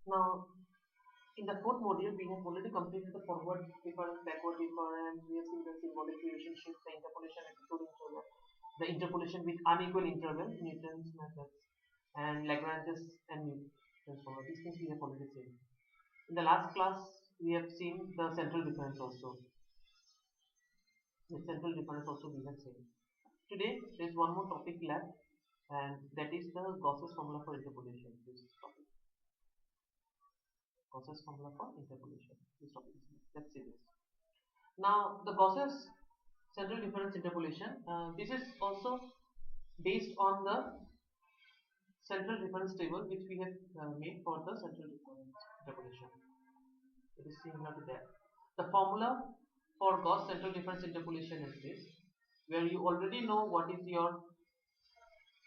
Now, in the fourth module, we have already completed the forward difference, backward difference. We have seen the symbolic relationship, the interpolation episode interval, the interpolation with unequal interval, Newton's methods, and Lagrange's and Newton's formula. These things we have already seen. In the last class, we have seen the central difference also. The central difference also we have seen. Today, there is one more topic left, and that is the Gauss's formula for interpolation. This topic. Gauss's formula for interpolation. This topic is next. Let's see this. Now, the Gauss's central difference interpolation. This is also based on the central difference table which we have made for the central difference interpolation. It is similar to that. The formula for Gauss central difference interpolation is this, where you already know what is your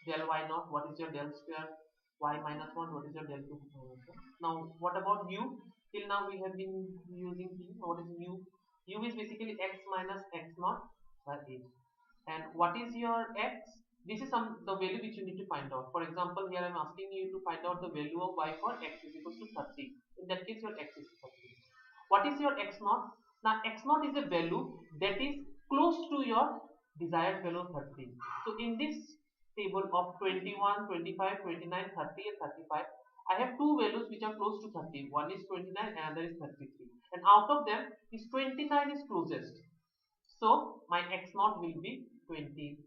del y naught, what is your del square y minus 1, what is your del 2 minus 1. Now, what about u? Till now we have been using p. What is u? U is basically x minus x naught by 8. And what is your x? This is the value which you need to find out. For example, here I am asking you to find out the value of y for x is equal to 30. In that case, your x is 30. What is your x naught? Now, x naught is a value that is close to your desired value of 30. So, in this table of 21, 25, 29, 30 and 35, I have two values which are close to 30. One is 29 and another is 33. And out of them, this 29 is closest. So, my x naught will be 29.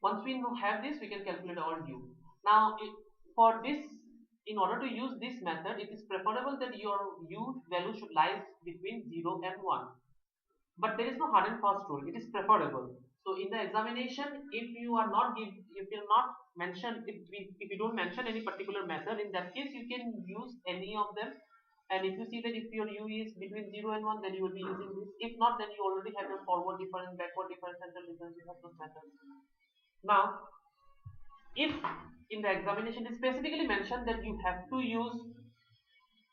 Once we have this, we can calculate our u. Now, for this, in order to use this method, it is preferable that your u value should lie between 0 and 1. But there is no hard and fast rule. It is preferable. So in the examination, if you don't mention any particular method, in that case you can use any of them. And if you see that if your u is between 0 and 1, then you will be using this. If not, then you already have your forward difference, backward difference, central difference. You have those methods. Now, if in the examination it is specifically mentioned that you have to use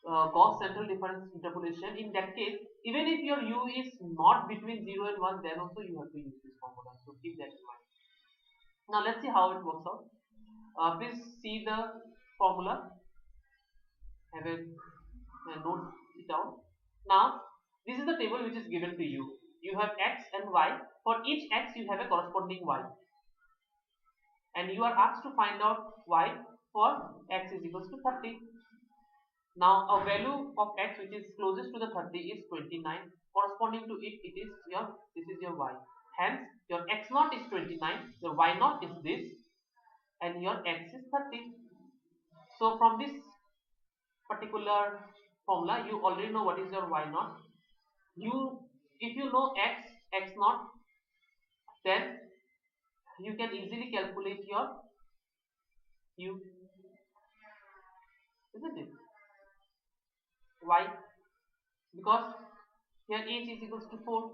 Gauss central difference interpolation, in that case, even if your u is not between 0 and 1, then also you have to use this formula. So keep that in mind. Now let's see how it works out. Please see the formula. Have a note it down. Now this is the table which is given to you. You have x and y. For each x you have a corresponding y. And you are asked to find out y for x is equals to 30. Now a value of x which is closest to the 30 is 29. Corresponding to it, this is your y. Hence your x naught is 29, your y naught is this, and your x is 30. So from this particular formula, you already know what is your y naught. If you know x naught, then you can easily calculate your u, isn't it? Why? Because here age is equals to 4.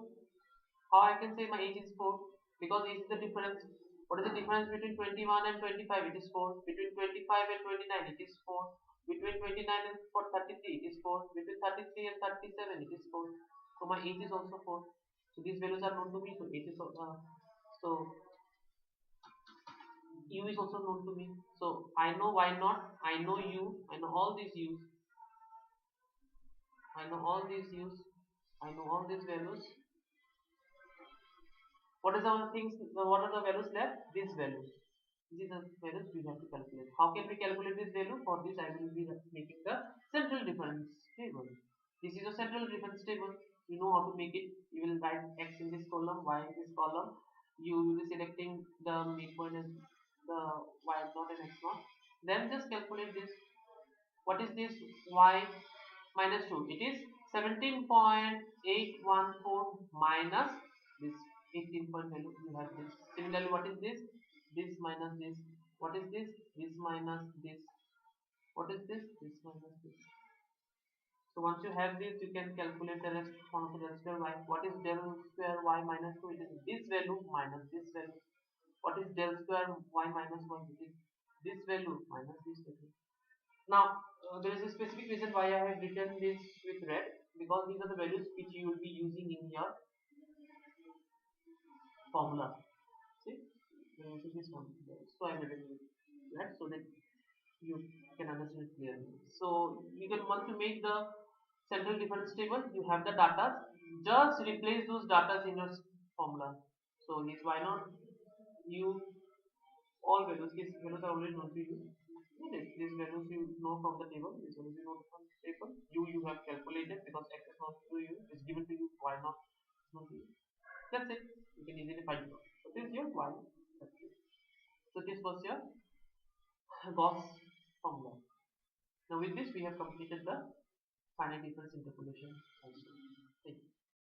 How I can say my age is 4? Because age is the difference. What is the difference between 21 and 25? It is 4. Between 25 and 29, it is 4. Between 29 and 33, it is 4. Between 33 and 37, it is 4. So my age is also 4. So these values are known to me. So age is so u is also known to me. So I know y naught. I know u. I know all these u's. I know all these u's. I know all these values. What are the values left? These values. These are the values we have to calculate. How can we calculate this value? For this, I will be making the central difference table. This is a central difference table. You know how to make it. You will write x in this column, y in this column. You will be selecting the midpoint as the y naught and x naught. Then just calculate this. What is this? Y minus 2. It is 17.814 minus this 18 point value. You have this. Similarly, what is this? This minus this. What is this? This minus this. What is this? This minus this. So once you have this, you can calculate the rest from the del square y. What is del square y minus 2? It is this value minus this value. What is del square y minus 1? It is this value minus this value. Now, there is a specific reason why I have written this with red, because these are the values which you will be using in your formula. See, this one. So I have written with red so that you can understand it clearly. So you can want to make the central difference table. You have the data. Just replace those data in your formula. So his why not you all values. His values are already known to you. These values you know from the table. These values you know from the table. You have calculated because x is not to you. It's given to you. Why not? It's not to you. That's it. You can easily find it out. So this is your y. So this was your Gauss formula. Now with this we have completed the finite difference interpolation also.